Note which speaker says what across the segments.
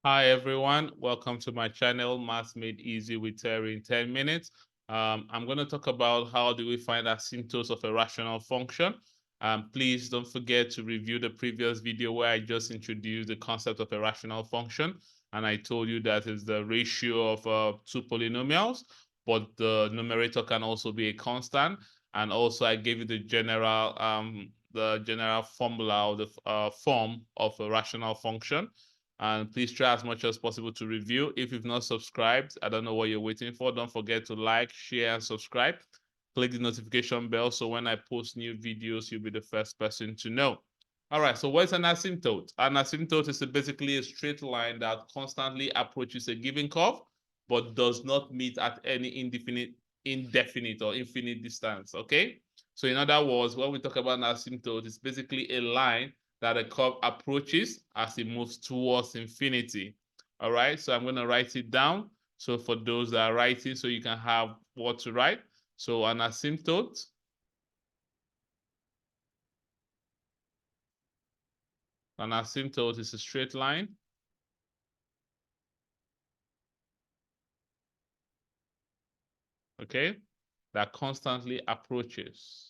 Speaker 1: Hi everyone, welcome to my channel, Maths Made Easy with Terry in 10 minutes. I'm going to talk about how do we find asymptotes of a rational function. Please don't forget to review the previous video where I just introduced the concept of a rational function. And I told you that is the ratio of two polynomials, but the numerator can also be a constant. And also I gave you the general formula or the form of a rational function. And please try as much as possible to review. If you've not subscribed, I don't know what you're waiting for. Don't forget to like, share, and subscribe. Click the notification bell so when I post new videos, you'll be the first person to know. All right, so what's an asymptote? An asymptote is basically a straight line that constantly approaches a given curve, but does not meet at any indefinite or infinite distance, okay? So in other words, when we talk about an asymptote, it's basically a line that a curve approaches as it moves towards infinity. All right, so I'm going to write it down. So for those that are writing, so you can have what to write. So an asymptote is a straight line. Okay, that constantly approaches.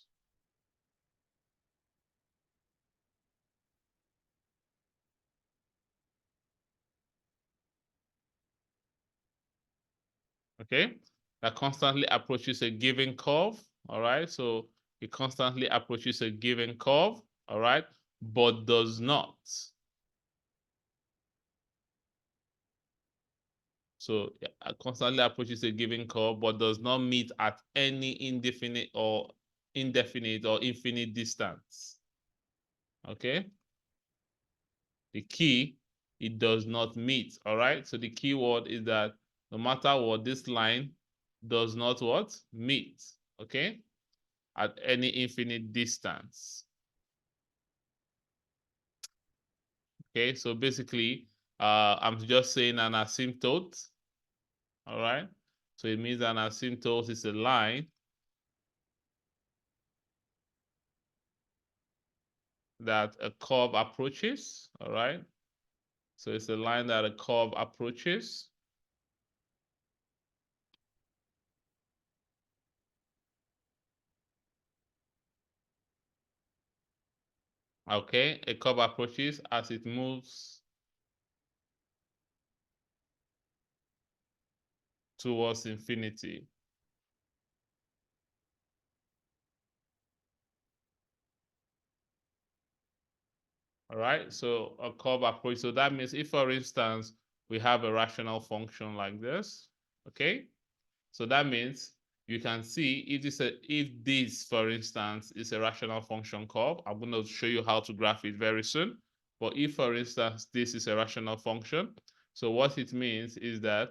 Speaker 1: Okay, that constantly approaches a given curve. All right, so it constantly approaches a given curve. All right, but does not. So constantly approaches a given curve, but does not meet at any indefinite or infinite distance. Okay. The key, it does not meet. All right. So the key word is that no matter what, this line does not what? Meet. Okay. At any infinite distance. Okay. So basically, I'm just saying an asymptote. All right. So it means an asymptote is a line that a curve approaches, all right? So it's a line that a curve approaches. Okay, a curve approaches as it moves towards infinity. All right, so a curve approach. So that means if, for instance, we have a rational function like this, okay? So that means you can see if this, for instance, is a rational function curve. I'm going to show you how to graph it very soon. But if, for instance, this is a rational function, so what it means is that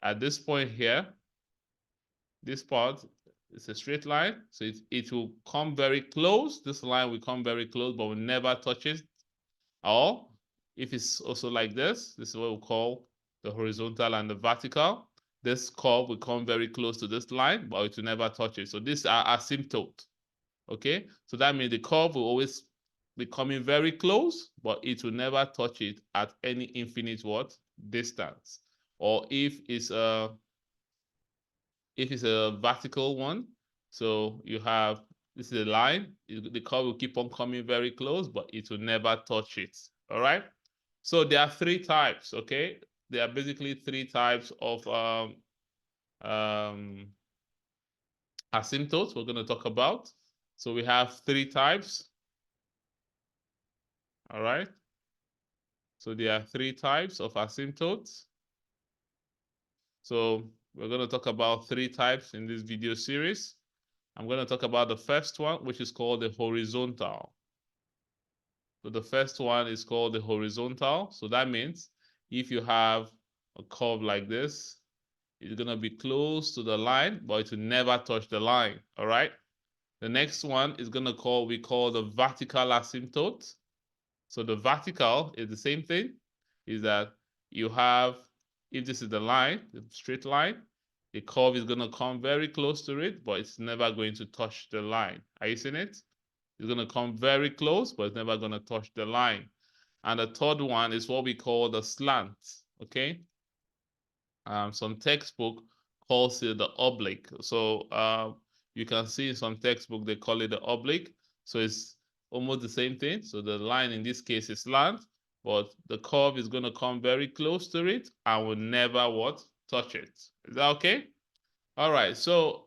Speaker 1: at this point here, this part is a straight line. So it will come very close. This line will come very close, but will never touch it. Or if it's also like this is what we call the horizontal and the vertical. This curve will come very close to this line, but it will never touch it. So this are asymptote. Okay, so that means the curve will always be coming very close, but it will never touch it at any infinite what distance. Or if it's a vertical one, so you have this is a line, the curve will keep on coming very close, but it will never touch it. All right. So there are three types. Okay, there are basically three types of um, asymptotes we're going to talk about. So we have three types. All right. So there are three types of asymptotes. So we're going to talk about three types in this video series. I'm going to talk about the first one, which is called the horizontal. So the first one is called the horizontal. So that means if you have a curve like this, it's going to be close to the line, but it will never touch the line. All right. The next one is going to we call the vertical asymptote. So the vertical is the same thing, is that you have, if this is the line, the straight line, the curve is going to come very close to it, but it's never going to touch the line. Are you seeing it? It's going to come very close, but it's never going to touch the line. And the third one is what we call the slant. okay? Some textbook calls it the oblique. So you can see in some textbook, they call it the oblique. So it's almost the same thing. So the line in this case is slant, but the curve is going to come very close to it and will never what? Touch it. Is that okay? All right. So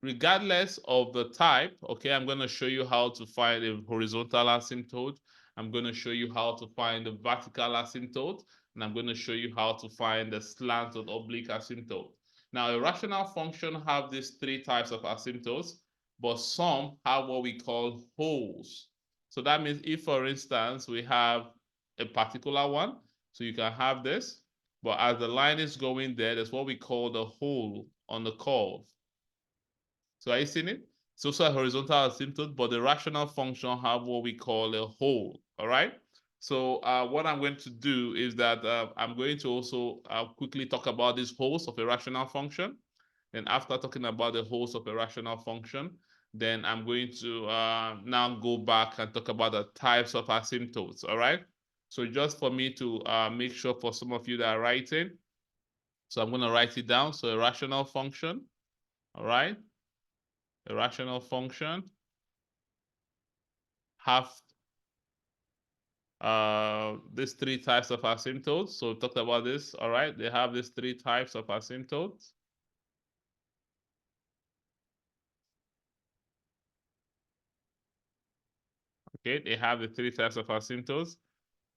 Speaker 1: regardless of the type, okay, I'm going to show you how to find a horizontal asymptote. I'm going to show you how to find the vertical asymptote, and I'm going to show you how to find the slant or oblique asymptote. Now, a rational function have these three types of asymptotes, but some have what we call holes. So that means if, for instance, we have a particular one, so you can have this, but as the line is going there, there's what we call the hole on the curve. So are you seeing it? It's also a horizontal asymptote, but the rational function have what we call a hole, all right? So what I'm going to do is that I'm going to also quickly talk about these holes of a rational function. Then after talking about the holes of a rational function, then I'm going to now go back and talk about the types of asymptotes, all right? So just for me to make sure for some of you that are writing, so I'm going to write it down. So a rational function, all right? A rational function have these three types of asymptotes. So we talked about this, all right? They have these three types of asymptotes. Okay, they have the three types of asymptotes,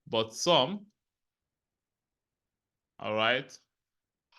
Speaker 1: but some, all right,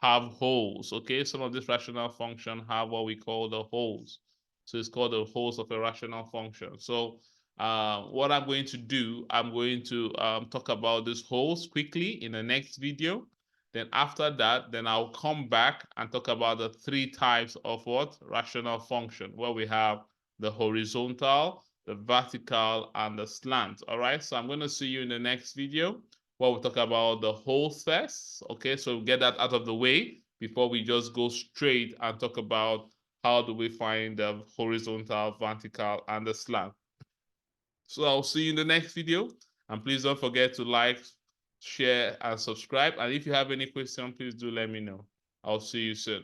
Speaker 1: have holes, okay? Some of this rational function have what we call the holes. So it's called the holes of a rational function. So what I'm going to do, I'm going to talk about these holes quickly in the next video. Then after that, then I'll come back and talk about the three types of what? Rational function, where we have the horizontal, the vertical, and the slant. All right, so I'm going to see you in the next video where we'll talk about the holes first. Okay, so get that out of the way before we just go straight and talk about how do we find the horizontal, vertical, and the slant. So I'll see you in the next video. And please don't forget to like, share, and subscribe. And if you have any question, please do let me know. I'll see you soon.